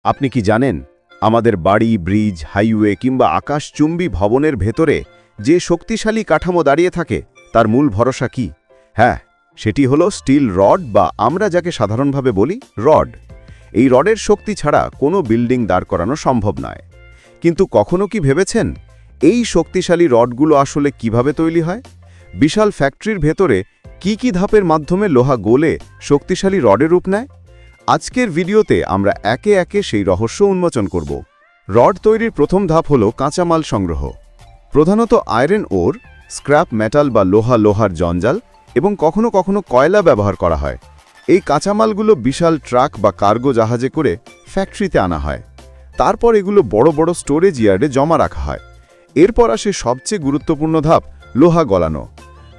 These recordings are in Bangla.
আপনি কি জানেন আমাদের বাড়ি, ব্রিজ, হাইওয়ে কিংবা আকাশচুম্বী ভবনের ভেতরে যে শক্তিশালী কাঠামো দাঁড়িয়ে থাকে তার মূল ভরসা কি? হ্যাঁ, সেটি হলো স্টিল রড, বা আমরা যাকে সাধারণভাবে বলি রড। এই রডের শক্তি ছাড়া কোনো বিল্ডিং দাঁড় করানো সম্ভব নয়। কিন্তু কখনো কি ভেবেছেন এই শক্তিশালী রডগুলো আসলে কিভাবে তৈরি হয়? বিশাল ফ্যাক্টরির ভেতরে কি ধাপের মাধ্যমে লোহা গলে শক্তিশালী রডের রূপ নেয়? আজকের ভিডিওতে আমরা একে একে সেই রহস্য উন্মোচন করব। রড তৈরির প্রথম ধাপ হল কাঁচামাল সংগ্রহ। প্রধানত আয়রন ওর, স্ক্র্যাপ মেটাল বা লোহার জঞ্জাল এবং কখনো কখনো কয়লা ব্যবহার করা হয়। এই কাঁচামালগুলো বিশাল ট্রাক বা কার্গো জাহাজে করে ফ্যাক্টরিতে আনা হয়। তারপর এগুলো বড় বড় স্টোরেজ ইয়ার্ডে জমা রাখা হয়। এরপর আসে সবচেয়ে গুরুত্বপূর্ণ ধাপ, লোহা গলানো।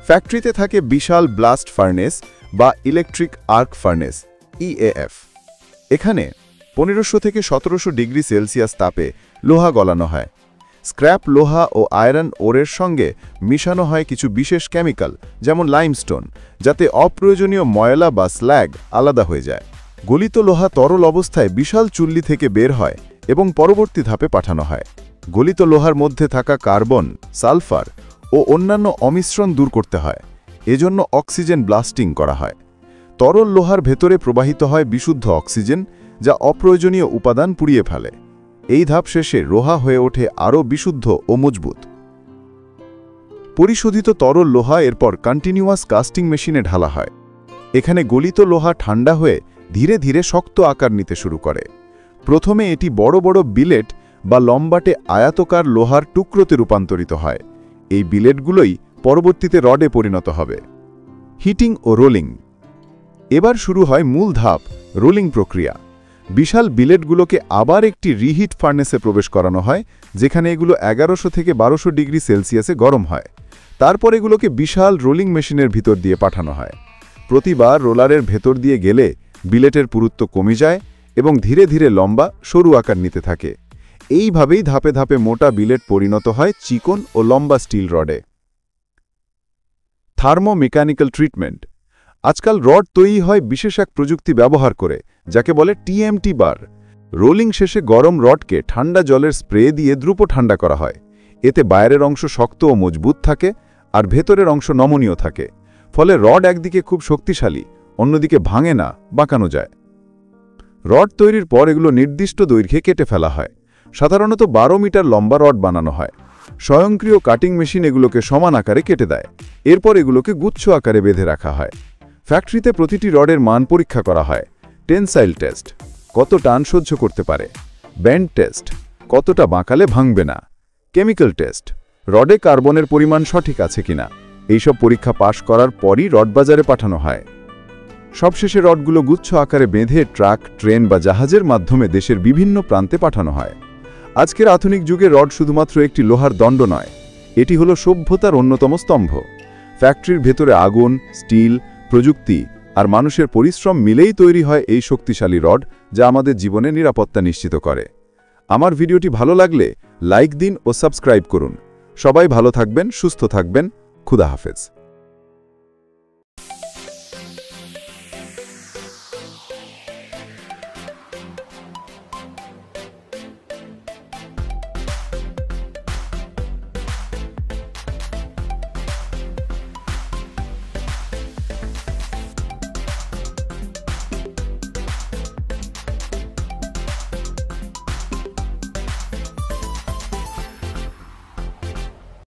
ফ্যাক্টরিতে থাকে বিশাল ব্লাস্ট ফার্নেস বা ইলেকট্রিক আর্ক ফার্নেস, EAF। এখানে 1500 থেকে 1700 ডিগ্রি সেলসিয়াস তাপে লোহা গলানো হয়। স্ক্র্যাপ লোহা ও আয়রন ওরের সঙ্গে মিশানো হয় কিছু বিশেষ কেমিক্যাল, যেমন লাইমস্টোন, যাতে অপ্রয়োজনীয় ময়লা বা স্ল্যাগ আলাদা হয়ে যায়। গলিত লোহা তরল অবস্থায় বিশাল চুল্লি থেকে বের হয় এবং পরবর্তী ধাপে পাঠানো হয়। গলিত লোহার মধ্যে থাকা কার্বন, সালফার ও অন্যান্য অমিশ্রণ দূর করতে হয়। এজন্য অক্সিজেন ব্লাস্টিং করা হয়। তরল লোহার ভেতরে প্রবাহিত হয় বিশুদ্ধ অক্সিজেন, যা অপ্রয়োজনীয় উপাদান পুড়িয়ে ফেলে। এই ধাপ শেষে লোহা হয়ে ওঠে আরও বিশুদ্ধ ও মজবুত। পরিশোধিত তরল লোহা এরপর কন্টিনিউয়াস কাস্টিং মেশিনে ঢালা হয়। এখানে গলিত লোহা ঠান্ডা হয়ে ধীরে ধীরে শক্ত আকার নিতে শুরু করে। প্রথমে এটি বড় বড় বিলেট বা লম্বাটে আয়াতকার লোহার টুকরোতে রূপান্তরিত হয়। এই বিলেটগুলোই পরবর্তীতে রডে পরিণত হবে। হিটিং ও রোলিং। এবার শুরু হয় মূল ধাপ, রোলিং প্রক্রিয়া। বিশাল বিলেটগুলোকে আবার একটি রিহিট ফার্নেসে প্রবেশ করানো হয়, যেখানে এগুলো 1100 থেকে 1200 ডিগ্রি সেলসিয়াসে গরম হয়। তারপর এগুলোকে বিশাল রোলিং মেশিনের ভিতর দিয়ে পাঠানো হয়। প্রতিবার রোলারের ভেতর দিয়ে গেলে বিলেটের পুরুত্ব কমে যায় এবং ধীরে ধীরে লম্বা সরু আকার নিতে থাকে। এইভাবেই ধাপে ধাপে মোটা বিলেট পরিণত হয় চিকন ও লম্বা স্টিল রডে। থার্মোমেকানিক্যাল ট্রিটমেন্ট। আজকাল রড তৈরি হয় বিশেষ এক প্রযুক্তি ব্যবহার করে, যাকে বলে TMT বার। রোলিং শেষে গরম রডকে ঠান্ডা জলের স্প্রে দিয়ে দ্রুত ঠান্ডা করা হয়। এতে বাইরের অংশ শক্ত ও মজবুত থাকে আর ভেতরের অংশ নমনীয় থাকে। ফলে রড একদিকে খুব শক্তিশালী, অন্যদিকে ভাঙে না, বাঁকানো যায়। রড তৈরির পর এগুলো নির্দিষ্ট দৈর্ঘ্যে কেটে ফেলা হয়। সাধারণত 12 মিটার লম্বা রড বানানো হয়। স্বয়ংক্রিয় কাটিং মেশিন এগুলোকে সমান আকারে কেটে দেয়। এরপর এগুলোকে গুচ্ছ আকারে বেঁধে রাখা হয়। ফ্যাক্টরিতে প্রতিটি রডের মান পরীক্ষা করা হয়। টেনসাইল টেস্ট, কত টান সহ্য করতে পারে। ব্যান্ড টেস্ট, কতটা বাঁকালে ভাঙবে না। কেমিক্যাল টেস্ট, রডে কার্বনের পরিমাণ সঠিক আছে কিনা। এইসব পরীক্ষা পাশ করার পরই রড বাজারে পাঠানো হয়। সবশেষে রডগুলো গুচ্ছ আকারে বেঁধে ট্রাক, ট্রেন বা জাহাজের মাধ্যমে দেশের বিভিন্ন প্রান্তে পাঠানো হয়। আজকের আধুনিক যুগে রড শুধুমাত্র একটি লোহার দণ্ড নয়, এটি হলো সভ্যতার অন্যতম স্তম্ভ। ফ্যাক্টরির ভেতরে আগুন, স্টিল, প্রযুক্তি আর মানুষের পরিশ্রম মিলেই তৈরি হয় এই শক্তিশালী রড, যা আমাদের জীবনে নিরাপত্তা নিশ্চিত করে। আমার ভিডিওটি ভালো লাগলে লাইক দিন ও সাবস্ক্রাইব করুন। সবাই ভালো থাকবেন, সুস্থ থাকবেন। খুদা হাফেজ।